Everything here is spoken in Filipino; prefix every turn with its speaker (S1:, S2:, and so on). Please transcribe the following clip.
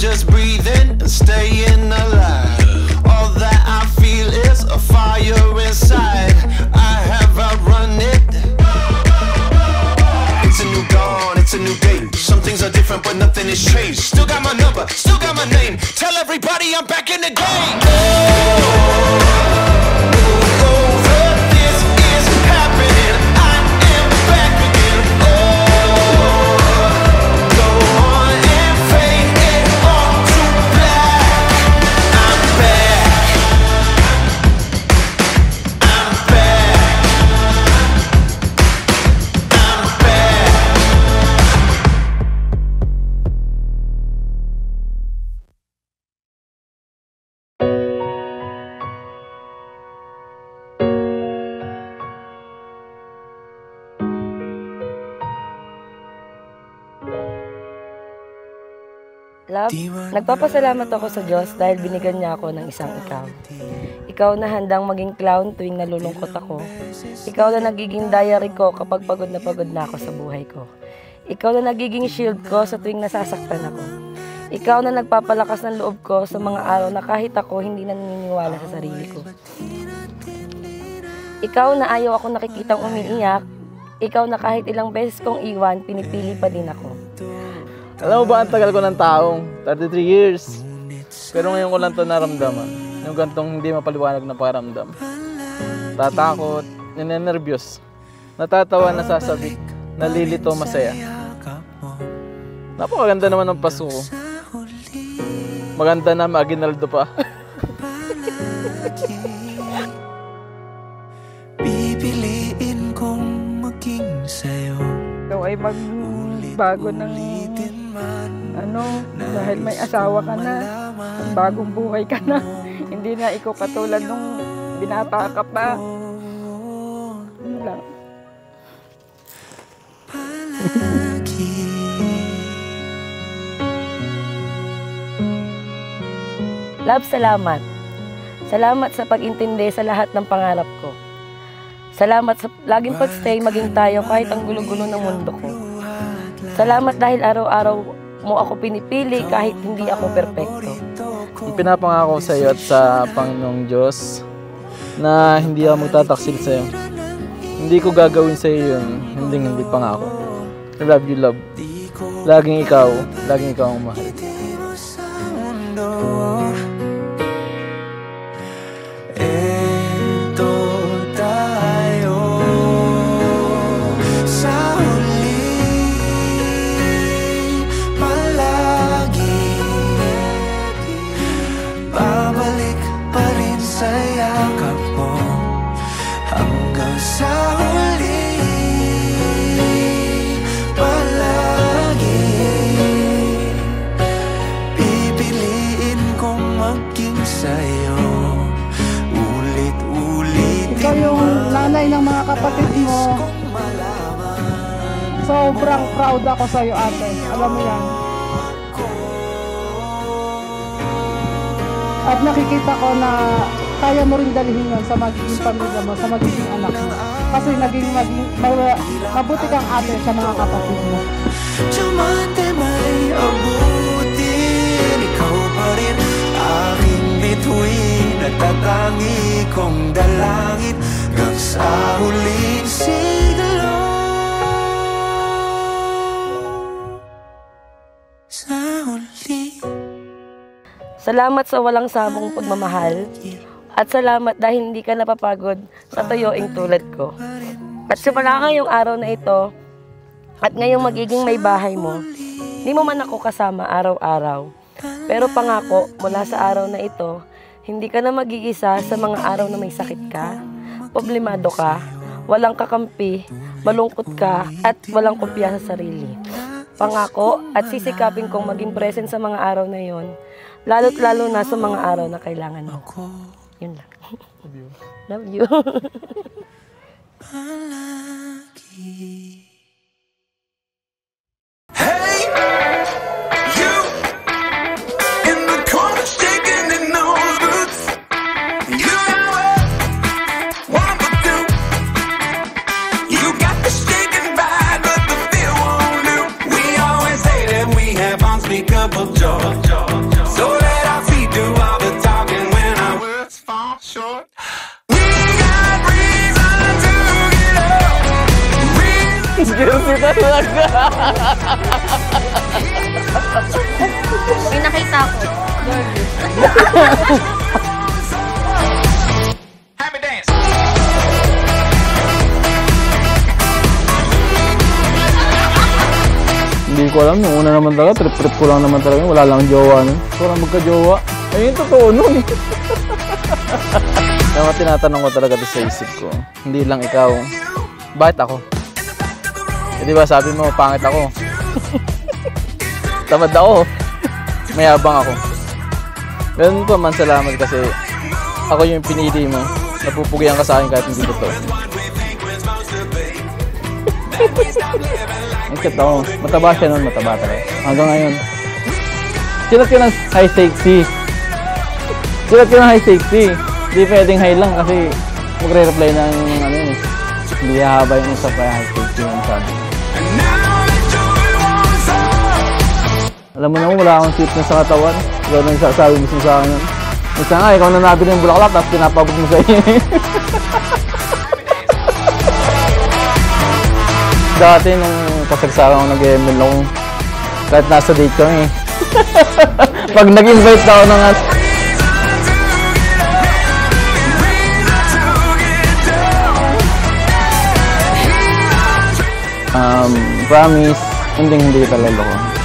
S1: just breathing and staying alive. All that I feel is a fire inside. I have outrun it. It's a new dawn, it's a new day. Some things are different but nothing has changed. Still got my number, still got my name. Tell everybody I'm back in the game.
S2: Love, nagpapasalamat ako sa Diyos dahil binigyan niya ako ng isang ikaw. Ikaw na handang maging clown tuwing nalulungkot ako. Ikaw na nagiging diary ko kapag pagod na ako sa buhay ko. Ikaw na nagiging shield ko sa tuwing nasasaktan ako. Ikaw na nagpapalakas ng loob ko sa mga araw na kahit ako hindi na naniniwala sa sarili ko. Ikaw na ayaw ako nakikitang umiiyak. Ikaw na kahit ilang beses kong iwan, pinipili pa din ako.
S3: Alam mo ba, ang tagal ko ng taong 33 years. Pero ngayon ko lang ito naramdaman. Yung gantong hindi mapaliwanag na pakiramdam. Tatakot, ninenervyos. Natatawa, nasasabik, nalilito, masaya. Napakaganda naman ng paso ko. Maganda na, Aguinaldo pa.
S1: Pipiliin kong maging sa'yo.
S4: Ikaw ay magbago ng dahil may asawa ka na, bagong buhay ka na, hindi na ikaw katulad nung binata ka pa. Ano lang.
S2: Love, salamat. Salamat sa pag-intindi sa lahat ng pangarap ko. Salamat sa laging pag-stay maging tayo kahit ang gulo-gulo ng mundo ko. Salamat dahil araw-araw mo ako pinipili kahit hindi ako perpekto.
S3: Ipinapangako sa iyo at sa Panginoong Diyos na hindi ako magtataksil sa iyo. Hindi ko gagawin sa iyo yun, hindi pangako. I love you, love. Laging ikaw ang mahal.
S4: Ikaw yung nanay ng mga kapatid mo. Sobrang proud ako sa iyo, ate. Alam mo yan. At nakikita ko na kaya mo rin dalhin yun sa magiging pamilya mo, sa magiging anak mo. Kasi mabuti kang ate sa mga kapatid mo.
S1: Diamante may abutin, ikaw pa rin aking bituin. Natatangi kong dalangin hanggang sa huling siglo. Sa huli.
S2: Salamat sa walang sabong pagmamahal. At salamat dahil hindi ka napapagod sa tuyuing tulad ko. At simula ngayong araw na ito, at ngayong magiging may bahay mo, di mo man ako kasama araw-araw. Pero pangako, mula sa araw na ito, hindi ka na mag-iisa sa mga araw na may sakit ka, problemado ka, walang kakampi, malungkot ka, at walang kumpiya sa sarili. Pangako at sisikapin kong maging present sa mga araw na yon, lalo't lalo na sa mga araw na kailangan mo. Yun lang. Love you.
S1: Hey, you in the corner shaking in those boots. You know what to do. You got the shaking vibe, but the feel won't do. We always say that we have unspeakable joy.
S2: May nakita ko.
S1: Happy dance.
S3: Hindi ko alam, yung una naman talaga, trip-trip ko lang naman talaga, wala lang jowa nun. Wala magka-jowa. Ayun, totoo nun eh. Kaya tinatanong ko talaga ito sa isip ko, hindi lang ikaw, bakit ako? Eh diba sabi mo, pangit ako. Tamad ako. Mayabang ako. Ganun pa man, salamat kasi ako yung pinili mo. Napupugian ka sa akin kahit hindi totoo. Ang cute ako. Mataba siya nun, mataba talaga. Hanggang ngayon. Silat ko ng high safety. Silat ko ng high safety. Hindi pwedeng high lang kasi magre-reply ng ano yun. Hindi hahaba yung usap kaya high safety yung sabi. Alam mo naman, wala akong sweetness sa katawan. Ikaw na nagsasabi mismo sa akin yun. Minsan nga, ikaw na nabili yung bulaklak tapos pinapabot mo sa iyo. Dati nung kasagsakan ako nag-ML ako, kahit nasa date kami. Pag nag-invite ako ng promise, hindi talaga ko.